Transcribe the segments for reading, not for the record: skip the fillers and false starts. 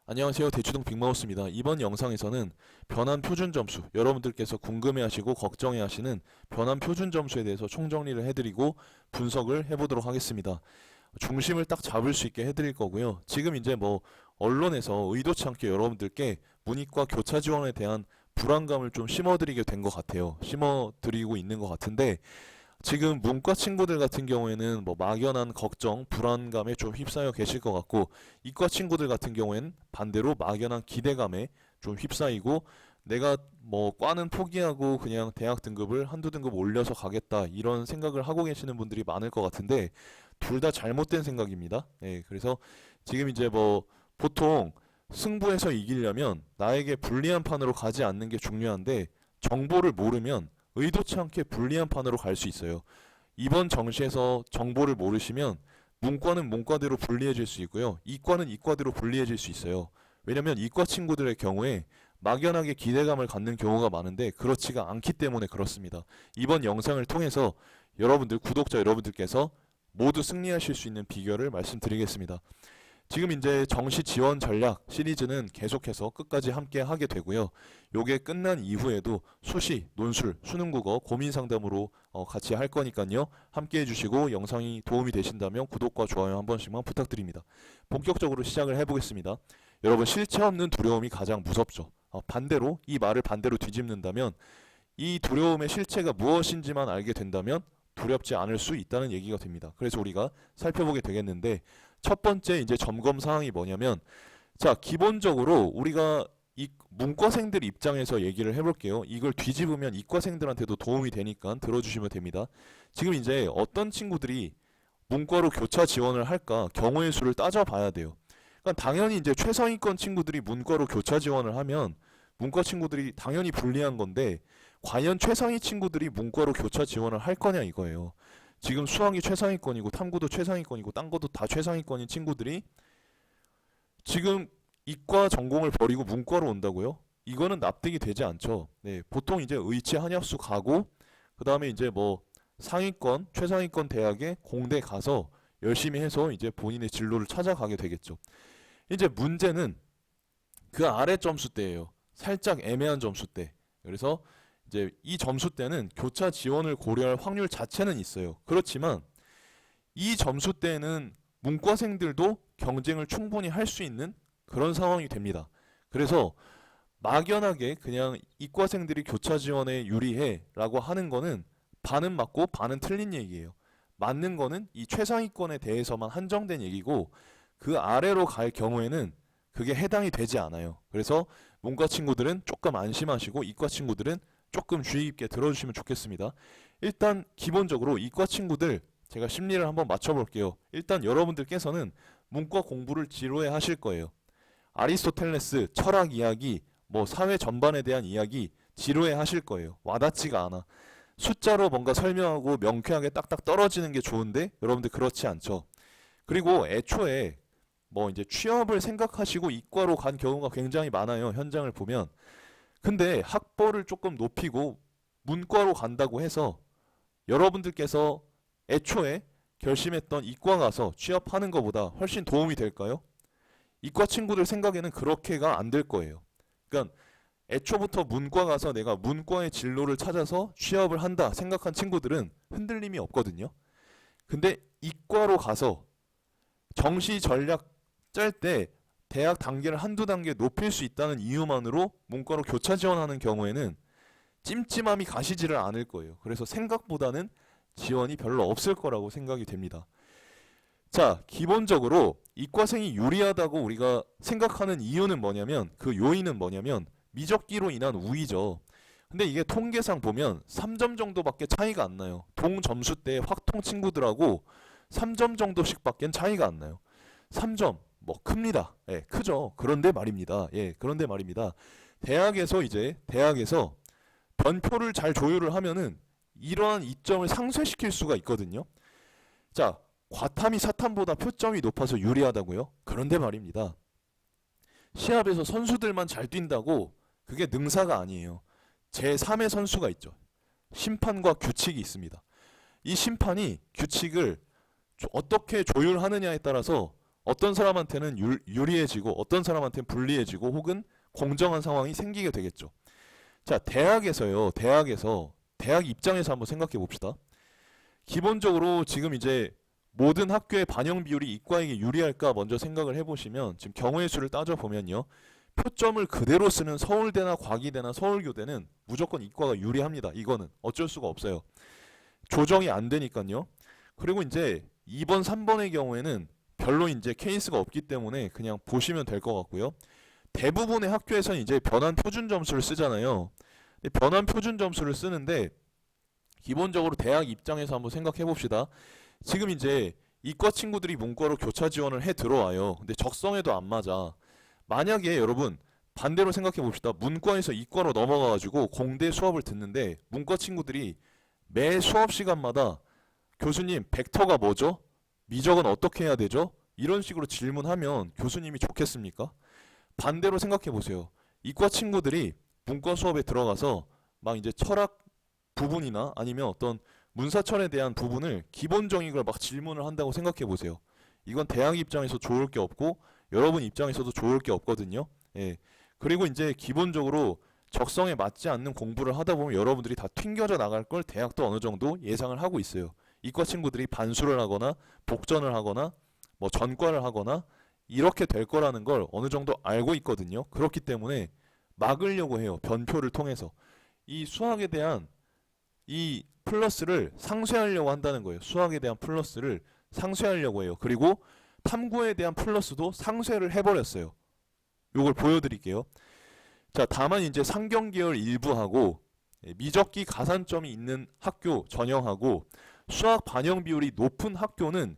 안녕하세요. 대추동 빅마우스입니다. 이번 영상에서는 변환 표준 점수, 여러분들께서 궁금해하시고 걱정해하시는 변환 표준 점수에 대해서 총정리를 해드리고 분석을 해보도록 하겠습니다. 중심을 딱 잡을 수 있게 해드릴 거고요. 지금 이제 언론에서 의도치 않게 여러분들께 문이과 교차 지원에 대한 불안감을 좀 심어드리게 된 것 같아요. 심어드리고 있는 것 같은데, 지금 문과 친구들 같은 경우에는 막연한 걱정, 불안감에 좀 휩싸여 계실 것 같고, 이과 친구들 같은 경우에는 반대로 막연한 기대감에 좀 휩싸이고, 내가 과는 포기하고 그냥 대학 등급을 한두 등급 올려서 가겠다, 이런 생각을 하고 계시는 분들이 많을 것 같은데, 둘 다 잘못된 생각입니다. 네, 그래서 지금 이제 보통 승부에서 이기려면 나에게 불리한 판으로 가지 않는 게 중요한데, 정보를 모르면 의도치 않게 불리한 판으로 갈 수 있어요. 이번 정시에서 정보를 모르시면 문과는 문과대로 불리해질 수 있고요. 이과는 이과대로 불리해질 수 있어요. 왜냐면 이과 친구들의 경우에 막연하게 기대감을 갖는 경우가 많은데 그렇지가 않기 때문에 그렇습니다. 이번 영상을 통해서 여러분들, 구독자 여러분들께서 모두 승리하실 수 있는 비결을 말씀드리겠습니다. 지금 이제 정시 지원 전략 시리즈는 계속해서 끝까지 함께 하게 되고요. 요게 끝난 이후에도 수시, 논술, 수능국어 고민 상담으로 같이 할 거니까요. 함께 해주시고 영상이 도움이 되신다면 구독과 좋아요 한 번씩만 부탁드립니다. 본격적으로 시작을 해보겠습니다. 여러분, 실체 없는 두려움이 가장 무섭죠. 반대로 이 말을 반대로 뒤집는다면 이 두려움의 실체가 무엇인지만 알게 된다면 두렵지 않을 수 있다는 얘기가 됩니다. 그래서 우리가 살펴보게 되겠는데, 첫 번째 이제 점검 사항이 뭐냐면, 자, 기본적으로 우리가 이 문과생들 입장에서 얘기를 해볼게요. 이걸 뒤집으면 이과생들한테도 도움이 되니까 들어주시면 됩니다. 지금 이제 어떤 친구들이 문과로 교차 지원을 할까 경우의 수를 따져봐야 돼요. 그러니까 당연히 이제 최상위권 친구들이 문과로 교차 지원을 하면 문과 친구들이 당연히 불리한 건데, 과연 최상위 친구들이 문과로 교차 지원을 할 거냐 이거예요. 지금 수학이 최상위권이고 탐구도 최상위권이고 딴 것도 다 최상위권인 친구들이 지금 이과 전공을 버리고 문과로 온다고요? 이거는 납득이 되지 않죠. 네, 보통 이제 의치 한약수 가고 그 다음에 이제 상위권, 최상위권 대학에 공대 가서 열심히 해서 이제 본인의 진로를 찾아가게 되겠죠. 이제 문제는 그 아래 점수대예요. 살짝 애매한 점수대. 그래서 이제 이 점수대는 교차 지원을 고려할 확률 자체는 있어요. 그렇지만 이 점수대는 문과생들도 경쟁을 충분히 할 수 있는 그런 상황이 됩니다. 그래서 막연하게 그냥 이과생들이 교차 지원에 유리해 라고 하는 거는 반은 맞고 반은 틀린 얘기예요. 맞는 거는 이 최상위권에 대해서만 한정된 얘기고, 그 아래로 갈 경우에는 그게 해당이 되지 않아요. 그래서 문과 친구들은 조금 안심하시고 이과 친구들은 조금 주의 깊게 들어주시면 좋겠습니다. 일단 기본적으로 이과 친구들 제가 심리를 한번 맞춰볼게요. 일단 여러분들께서는 문과 공부를 지루해 하실 거예요. 아리스토텔레스 철학 이야기, 사회 전반에 대한 이야기 지루해 하실 거예요. 와닿지가 않아. 숫자로 뭔가 설명하고 명쾌하게 딱딱 떨어지는 게 좋은데 여러분들 그렇지 않죠. 그리고 애초에 이제 취업을 생각하시고 이과로 간 경우가 굉장히 많아요. 현장을 보면. 근데 학벌을 조금 높이고 문과로 간다고 해서 여러분들께서 애초에 결심했던 이과 가서 취업하는 것보다 훨씬 도움이 될까요? 이과 친구들 생각에는 그렇게가 안 될 거예요. 그러니까 애초부터 문과 가서 내가 문과의 진로를 찾아서 취업을 한다 생각한 친구들은 흔들림이 없거든요. 근데 이과로 가서 정시 전략 짤 때 대학 단계를 한두 단계 높일 수 있다는 이유만으로 문과로 교차 지원하는 경우에는 찜찜함이 가시지를 않을 거예요. 그래서 생각보다는 지원이 별로 없을 거라고 생각이 됩니다. 자, 기본적으로 이과생이 유리하다고 우리가 생각하는 이유는 뭐냐면, 그 요인은 뭐냐면 미적기로 인한 우위죠. 근데 이게 통계상 보면 3점 정도밖에 차이가 안 나요. 동점수대 확통 친구들하고 3점 정도씩밖에 차이가 안 나요. 3점 큽니다. 예, 크죠. 그런데 말입니다. 그런데 말입니다. 대학에서 변표를 잘 조율을 하면은 이러한 이점을 상쇄시킬 수가 있거든요. 자, 과탐이 사탐보다 표점이 높아서 유리하다고요? 그런데 말입니다. 시합에서 선수들만 잘 뛴다고 그게 능사가 아니에요. 제3의 선수가 있죠. 심판과 규칙이 있습니다. 이 심판이 규칙을 어떻게 조율하느냐에 따라서 어떤 사람한테는 유리해지고 어떤 사람한테는 불리해지고 혹은 공정한 상황이 생기게 되겠죠. 자, 대학 입장에서 한번 생각해 봅시다. 기본적으로 지금 이제 모든 학교의 반영 비율이 이과에게 유리할까 먼저 생각을 해보시면 지금 경우의 수를 따져보면요. 표점을 그대로 쓰는 서울대나 과기대나 서울교대는 무조건 이과가 유리합니다. 이거는 어쩔 수가 없어요. 조정이 안 되니까요. 그리고 이제 2번, 3번의 경우에는 별로 이제 케이스가 없기 때문에 그냥 보시면 될 것 같고요. 대부분의 학교에서는 이제 변환 표준 점수를 쓰잖아요. 변환 표준 점수를 쓰는데 기본적으로 대학 입장에서 한번 생각해 봅시다. 지금 이제 이과 친구들이 문과로 교차 지원을 해 들어와요. 근데 적성에도 안 맞아. 만약에 여러분 반대로 생각해 봅시다. 문과에서 이과로 넘어가가지고 공대 수업을 듣는데 문과 친구들이 매 수업 시간마다 교수님 벡터가 뭐죠? 미적은 어떻게 해야 되죠? 이런 식으로 질문하면 교수님이 좋겠습니까? 반대로 생각해 보세요. 이과 친구들이 문과 수업에 들어가서 막 이제 철학 부분이나 아니면 어떤 문사철에 대한 부분을 기본적인 걸 막 질문을 한다고 생각해 보세요. 이건 대학 입장에서 좋을 게 없고 여러분 입장에서도 좋을 게 없거든요. 예. 그리고 이제 기본적으로 적성에 맞지 않는 공부를 하다 보면 여러분들이 다 튕겨져 나갈 걸 대학도 어느 정도 예상을 하고 있어요. 이과 친구들이 반수를 하거나 복전을 하거나 뭐 전과를 하거나 이렇게 될 거라는 걸 어느 정도 알고 있거든요. 그렇기 때문에 막으려고 해요. 변표를 통해서. 이 수학에 대한 이 플러스를 상쇄하려고 한다는 거예요. 수학에 대한 플러스를 상쇄하려고 해요. 그리고 탐구에 대한 플러스도 상쇄를 해버렸어요. 이걸 보여드릴게요. 자, 다만 이제 상경계열 일부하고 미적기 가산점이 있는 학교 전형하고 수학 반영 비율이 높은 학교는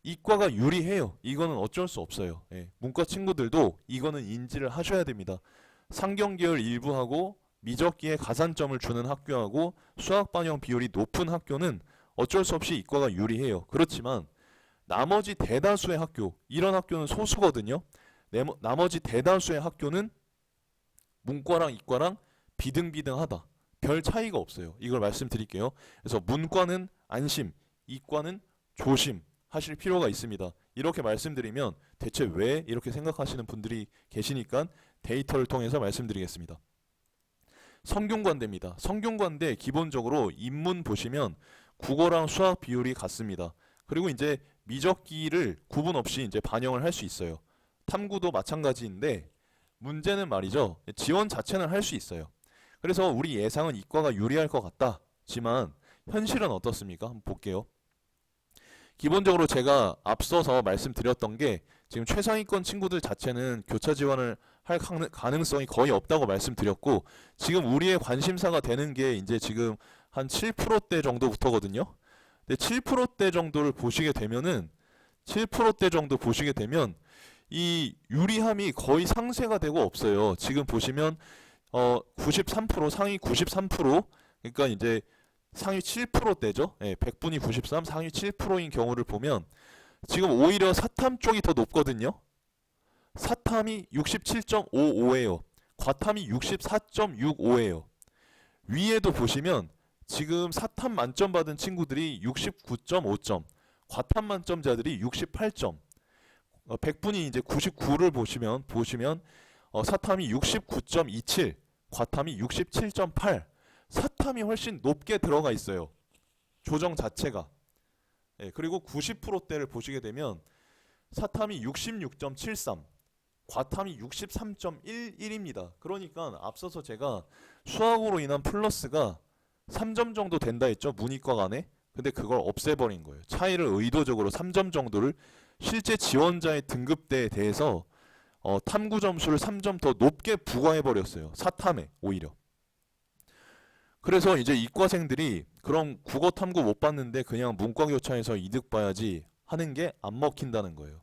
이과가 유리해요. 이거는 어쩔 수 없어요. 예, 문과 친구들도 이거는 인지를 하셔야 됩니다. 상경계열 일부하고 미적기에 가산점을 주는 학교하고 수학 반영 비율이 높은 학교는 어쩔 수 없이 이과가 유리해요. 그렇지만 나머지 대다수의 학교, 이런 학교는 소수거든요. 나머지 대다수의 학교는 문과랑 이과랑 비등비등하다. 별 차이가 없어요. 이걸 말씀드릴게요. 그래서 문과는 안심, 이과는 조심 하실 필요가 있습니다. 이렇게 말씀드리면 대체 왜 이렇게 생각하시는 분들이 계시니까 데이터를 통해서 말씀드리겠습니다. 성균관대입니다. 성균관대 기본적으로 인문 보시면 국어랑 수학 비율이 같습니다. 그리고 이제 미적기를 구분 없이 이제 반영을 할 수 있어요. 탐구도 마찬가지인데 문제는 말이죠. 지원 자체는 할 수 있어요. 그래서 우리 예상은 이과가 유리할 것 같다지만 현실은 어떻습니까? 한번 볼게요. 기본적으로 제가 앞서서 말씀드렸던 게 지금 최상위권 친구들 자체는 교차 지원을 할 가능성이 거의 없다고 말씀드렸고 지금 우리의 관심사가 되는 게 이제 지금 한 7%대 정도부터거든요. 근데 7%대 정도를 보시게 되면은 7%대 정도 보시게 되면 이 유리함이 거의 상쇄가 되고 없어요. 지금 보시면 93% 상위 93% 그러니까 이제 상위 7%대죠. 예, 100분이 93, 상위 7%인 경우를 보면 지금 오히려 사탐 쪽이 더 높거든요. 사탐이 67.55예요. 과탐이 64.65예요. 위에도 보시면 지금 사탐 만점 받은 친구들이 69.5점, 과탐 만점자들이 68점. 100분이 이제 99를 보시면 사탐이 69.27, 과탐이 67.8. 사탐이 훨씬 높게 들어가 있어요. 조정 자체가. 예, 그리고 90%대를 보시게 되면 사탐이 66.73, 과탐이 63.11입니다. 그러니까 앞서서 제가 수학으로 인한 플러스가 3점 정도 된다 했죠. 문이과 간에. 근데 그걸 없애버린 거예요. 차이를 의도적으로 3점 정도를 실제 지원자의 등급대에 대해서 탐구 점수를 3점 더 높게 부과해버렸어요. 사탐에 오히려. 그래서 이제 이과생들이 그럼 국어 탐구 못 봤는데 그냥 문과 교차에서 이득 봐야지 하는 게 안 먹힌다는 거예요.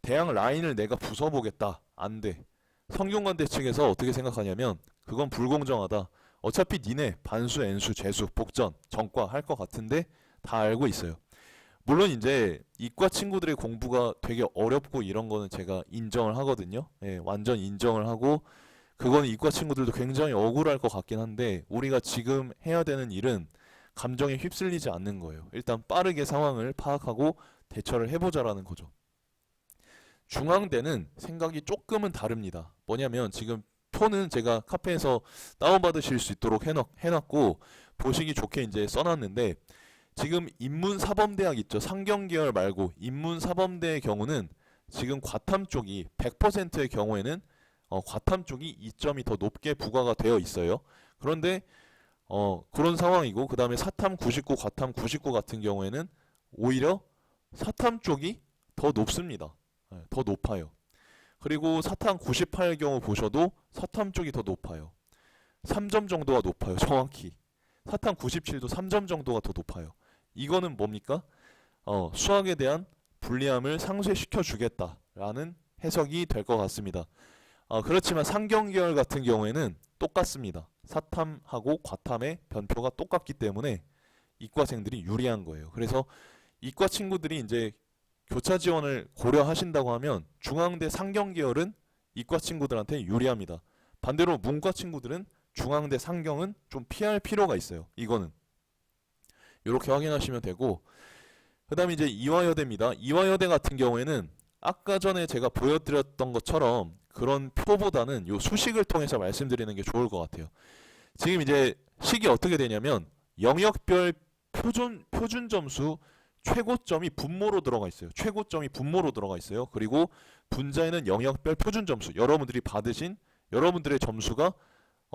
대학 라인을 내가 부숴보겠다. 안 돼. 성균관대 측에서 어떻게 생각하냐면 그건 불공정하다. 어차피 니네 반수, N수, 재수, 복전, 전과 할 것 같은데 다 알고 있어요. 물론 이제 이과 친구들의 공부가 되게 어렵고 이런 거는 제가 인정을 하거든요. 예, 완전 인정을 하고 그건 이과 친구들도 굉장히 억울할 것 같긴 한데 우리가 지금 해야 되는 일은 감정에 휩쓸리지 않는 거예요. 일단 빠르게 상황을 파악하고 대처를 해보자라는 거죠. 중앙대는 생각이 조금은 다릅니다. 뭐냐면 지금 표는 제가 카페에서 다운받으실 수 있도록 해놨고 보시기 좋게 이제 써놨는데, 지금 인문사범대학 있죠. 상경계열 말고 인문사범대의 경우는 지금 과탐 쪽이 100%의 경우에는 과탐 쪽이 2점이 더 높게 부과가 되어 있어요. 그런데 그런 상황이고, 그 다음에 사탐 99, 과탐 99 같은 경우에는 오히려 사탐 쪽이 더 높습니다. 네, 더 높아요. 그리고 사탐 98의 경우 보셔도 사탐 쪽이 더 높아요. 3점 정도가 높아요. 정확히. 사탐 97도 3점 정도가 더 높아요. 이거는 뭡니까? 수학에 대한 불리함을 상쇄시켜 주겠다라는 해석이 될 것 같습니다. 그렇지만 상경계열 같은 경우에는 똑같습니다. 사탐하고 과탐의 변표가 똑같기 때문에 이과생들이 유리한 거예요. 그래서 이과 친구들이 이제 교차 지원을 고려하신다고 하면 중앙대 상경계열은 이과 친구들한테 유리합니다. 반대로 문과 친구들은 중앙대 상경은 좀 피할 필요가 있어요. 이거는 이렇게 확인하시면 되고, 그 다음에 이제 이화여대입니다. 이화여대 같은 경우에는 아까 전에 제가 보여드렸던 것처럼 그런 표보다는 요 수식을 통해서 말씀드리는 게 좋을 것 같아요. 지금 이제 식이 어떻게 되냐면 영역별 표준 점수 최고점이 분모로 들어가 있어요. 최고점이 분모로 들어가 있어요. 그리고 분자에는 영역별 표준 점수, 여러분들이 받으신 여러분들의 점수가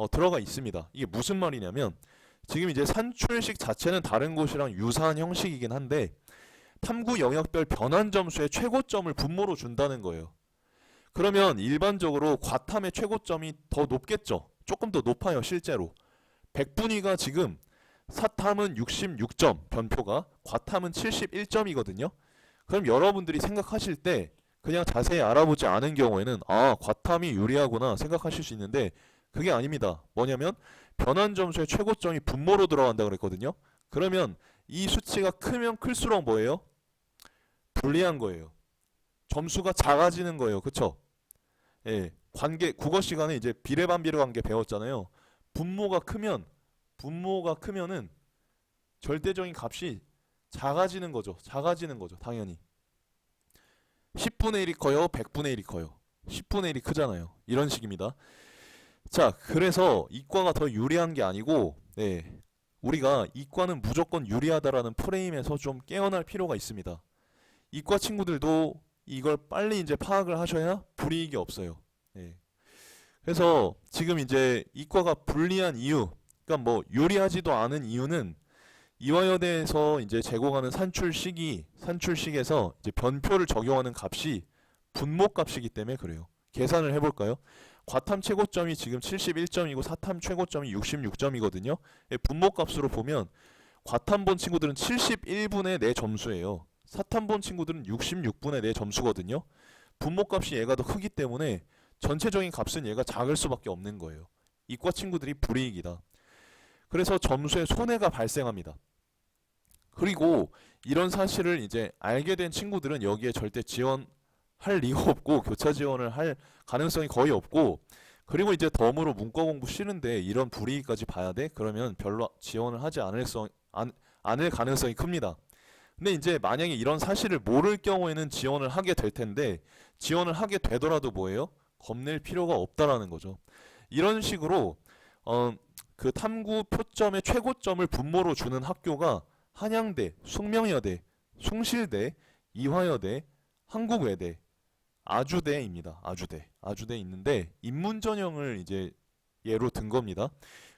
들어가 있습니다. 이게 무슨 말이냐면 지금 이제 산출식 자체는 다른 곳이랑 유사한 형식이긴 한데 탐구 영역별 변환 점수의 최고점을 분모로 준다는 거예요. 그러면 일반적으로 과탐의 최고점이 더 높겠죠. 조금 더 높아요. 실제로 100분위가 지금 사탐은 66점 변표가, 과탐은 71점이거든요. 그럼 여러분들이 생각하실 때 그냥 자세히 알아보지 않은 경우에는 과탐이 유리하구나 생각하실 수 있는데 그게 아닙니다. 뭐냐면 변환 점수의 최고점이 분모로 들어간다 그랬거든요. 그러면 이 수치가 크면 클수록 뭐예요? 불리한 거예요. 점수가 작아지는 거예요. 그쵸? 예, 관계, 국어 시간에 이제 비례반비례 관계 배웠잖아요. 분모가 크면은 절대적인 값이 작아지는 거죠. 당연히. 10분의 1이 커요? 100분의 1이 커요? 10분의 1이 크잖아요. 이런 식입니다. 자, 그래서 이과가 더 유리한 게 아니고, 우리가 이과는 무조건 유리하다라는 프레임에서 좀 깨어날 필요가 있습니다. 이과 친구들도 이걸 빨리 이제 파악을 하셔야 불이익이 없어요. 그래서 지금 이제 이과가 불리한 이유, 그러니까 뭐 유리하지도 않은 이유는 이화여대에서 이제 제공하는 산출식에서 이제 변표를 적용하는 값이 분모 값이기 때문에 그래요. 계산을 해볼까요? 과탐 최고점이 지금 71점이고 사탐 최고점이 66점이거든요. 분모 값으로 보면 과탐 본 친구들은 71분의 내 점수예요. 사탐 본 친구들은 66분의 내 점수거든요. 분모 값이 얘가 더 크기 때문에 전체적인 값은 얘가 작을 수밖에 없는 거예요. 이과 친구들이 불이익이다. 그래서 점수에 손해가 발생합니다. 그리고 이런 사실을 이제 알게 된 친구들은 여기에 절대 지원할 리가 없고 교차 지원을 할 가능성이 거의 없고, 그리고 이제 덤으로 문과 공부 싫은데 이런 불이익까지 봐야 돼? 그러면 별로 지원을 하지 않을 가능성이 큽니다. 근데 이제 만약에 이런 사실을 모를 경우에는 지원을 하게 될 텐데, 지원을 하게 되더라도 뭐예요? 겁낼 필요가 없다라는 거죠. 이런 식으로 그 탐구 표점의 최고점을 분모로 주는 학교가 한양대, 숙명여대, 숭실대, 이화여대, 한국외대, 아주대입니다. 아주대 있는데 인문 전형을 이제 예로 든 겁니다.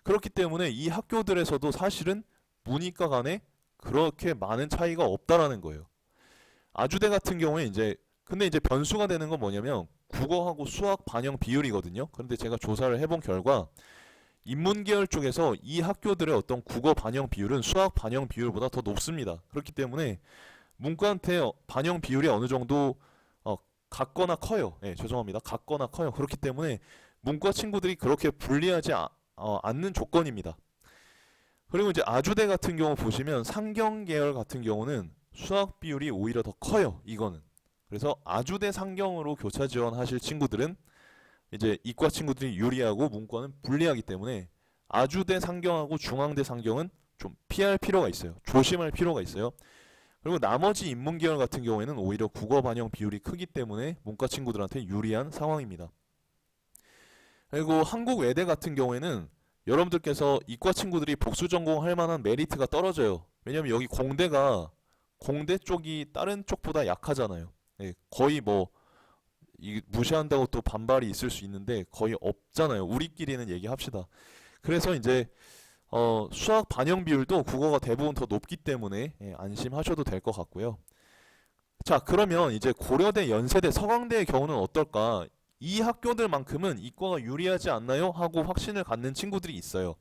그렇기 때문에 이 학교들에서도 사실은 문이과 간에 그렇게 많은 차이가 없다라는 거예요. 아주대 같은 경우에 근데 이제 변수가 되는 건 뭐냐면 국어하고 수학 반영 비율이거든요. 그런데 제가 조사를 해본 결과 인문계열 쪽에서 이 학교들의 어떤 국어 반영 비율은 수학 반영 비율보다 더 높습니다. 그렇기 때문에 문과한테 반영 비율이 어느 정도 같거나 커요. 죄송합니다. 같거나 커요. 그렇기 때문에 문과 친구들이 그렇게 불리하지 않는 조건입니다. 그리고 이제 아주대 같은 경우 보시면 상경계열 같은 경우는 수학 비율이 오히려 더 커요. 이거는. 그래서 아주대 상경으로 교차 지원하실 친구들은 이제 이과 친구들이 유리하고 문과는 불리하기 때문에 아주대 상경하고 중앙대 상경은 좀 피할 필요가 있어요. 조심할 필요가 있어요. 그리고 나머지 인문계열 같은 경우에는 오히려 국어 반영 비율이 크기 때문에 문과 친구들한테 유리한 상황입니다. 그리고 한국 외대 같은 경우에는 여러분들께서 이과 친구들이 복수 전공할 만한 메리트가 떨어져요. 왜냐면 여기 공대 쪽이 다른 쪽보다 약하잖아요. 예, 거의 뭐 무시한다고 또 반발이 있을 수 있는데 거의 없잖아요. 우리끼리는 얘기합시다. 그래서 이제 수학 반영 비율도 국어가 대부분 더 높기 때문에 안심하셔도 될 것 같고요. 자, 그러면 이제 고려대, 연세대, 서강대의 경우는 어떨까? 이 학교들만큼은 이과가 유리하지 않나요? 하고 확신을 갖는 친구들이 있어요.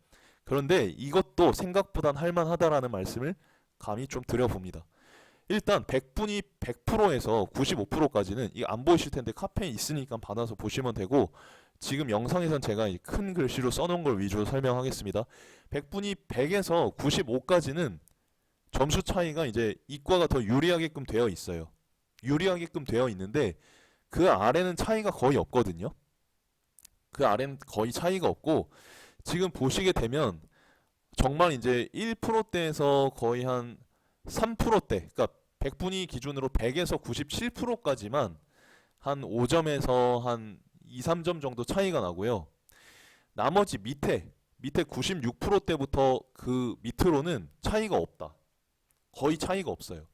그런데 이것도 생각보단 할만하다라는 말씀을 감히 좀 드려봅니다. 일단 100분이 100%에서 95%까지는 이거 안 보이실 텐데 카페에 있으니까 받아서 보시면 되고, 지금 영상에선 제가 큰 글씨로 써놓은 걸 위주로 설명하겠습니다. 100분이 100에서 95까지는 점수 차이가 이제 이과가 더 유리하게끔 되어 있어요. 유리하게끔 되어 있는데 그 아래는 차이가 거의 없거든요. 그 아래는 거의 차이가 없고, 지금 보시게 되면 정말 이제 1%대에서 거의 한 3%대, 그러니까 100분위 기준으로 100에서 97%까지만 한 5점에서 한 2, 3점 정도 차이가 나고요. 나머지 밑에 96%대부터 그 밑으로는 차이가 없다. 거의 차이가 없어요.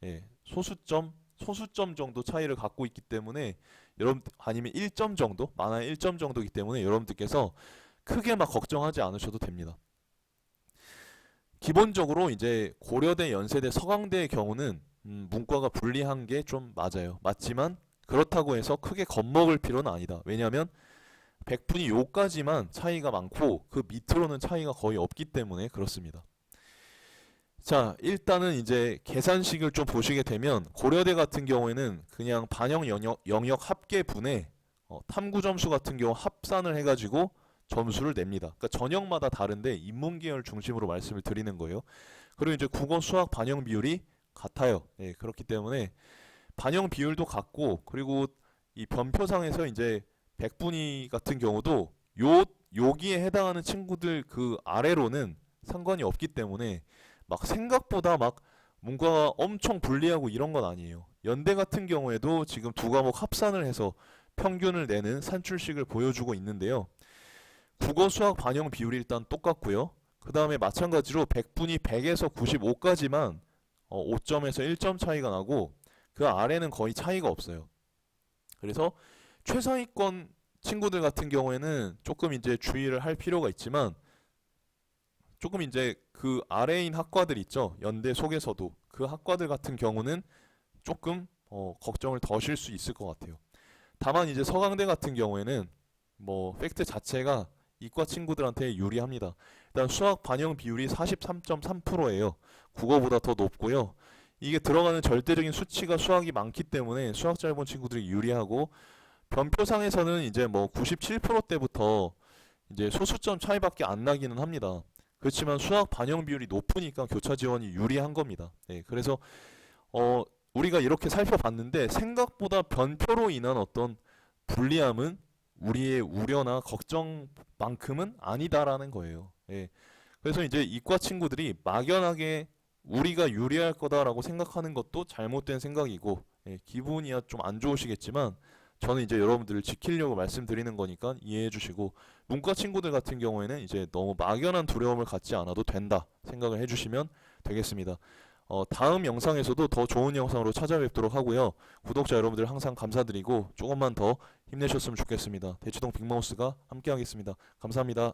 예, 소수점 정도 차이를 갖고 있기 때문에 여러분, 아니면 1점 정도, 많아야 1점 정도이기 때문에 여러분들께서 크게 막 걱정하지 않으셔도 됩니다. 기본적으로 이제 고려대, 연세대, 서강대의 경우는 문과가 불리한 게 좀 맞아요. 맞지만 그렇다고 해서 크게 겁먹을 필요는 아니다. 왜냐하면 100분이 요까지만 차이가 많고 그 밑으로는 차이가 거의 없기 때문에 그렇습니다. 자, 일단은 이제 계산식을 좀 보시게 되면 고려대 같은 경우에는 그냥 반영 영역 합계분에 탐구 점수 같은 경우 합산을 해가지고 점수를 냅니다. 그러니까 전형마다 다른데 인문계열 중심으로 말씀을 드리는 거예요. 그리고 이제 국어, 수학 반영 비율이 같아요. 예, 그렇기 때문에 반영 비율도 같고, 그리고 이 변표상에서 이제 100분위 같은 경우도 여기에 해당하는 친구들 그 아래로는 상관이 없기 때문에 막 생각보다 막 문과가 엄청 불리하고 이런 건 아니에요. 연대 같은 경우에도 지금 두 과목 합산을 해서 평균을 내는 산출식을 보여주고 있는데요. 국어, 수학 반영 비율이 일단 똑같고요. 그 다음에 마찬가지로 100분이 100에서 95까지만 5점에서 1점 차이가 나고 그 아래는 거의 차이가 없어요. 그래서 최상위권 친구들 같은 경우에는 조금 이제 주의를 할 필요가 있지만, 조금 이제 그 아래인 학과들 있죠. 연대 속에서도 그 학과들 같은 경우는 조금 걱정을 더실 수 있을 것 같아요. 다만 이제 서강대 같은 경우에는 뭐 팩트 자체가 이과 친구들한테 유리합니다. 일단 수학 반영 비율이 43.3%예요. 국어보다 더 높고요. 이게 들어가는 절대적인 수치가 수학이 많기 때문에 수학 잘 본 친구들이 유리하고, 변표상에서는 이제 뭐 97%대부터 이제 소수점 차이밖에 안 나기는 합니다. 그렇지만 수학 반영 비율이 높으니까 교차 지원이 유리한 겁니다. 네, 그래서 우리가 이렇게 살펴봤는데 생각보다 변표로 인한 어떤 불리함은 우리의 우려나 걱정만큼은 아니다라는 거예요. 예. 그래서 이제 이과 친구들이 막연하게 우리가 유리할 거다라고 생각하는 것도 잘못된 생각이고, 예, 기분이야 좀 안 좋으시겠지만 저는 이제 여러분들을 지키려고 말씀드리는 거니까 이해해 주시고, 문과 친구들 같은 경우에는 이제 너무 막연한 두려움을 갖지 않아도 된다 생각을 해주시면 되겠습니다. 다음 영상에서도 더 좋은 영상으로 찾아뵙도록 하고요. 구독자 여러분들 항상 감사드리고 조금만 더 힘내셨으면 좋겠습니다. 대치동 빅마우스가 함께 하겠습니다. 감사합니다.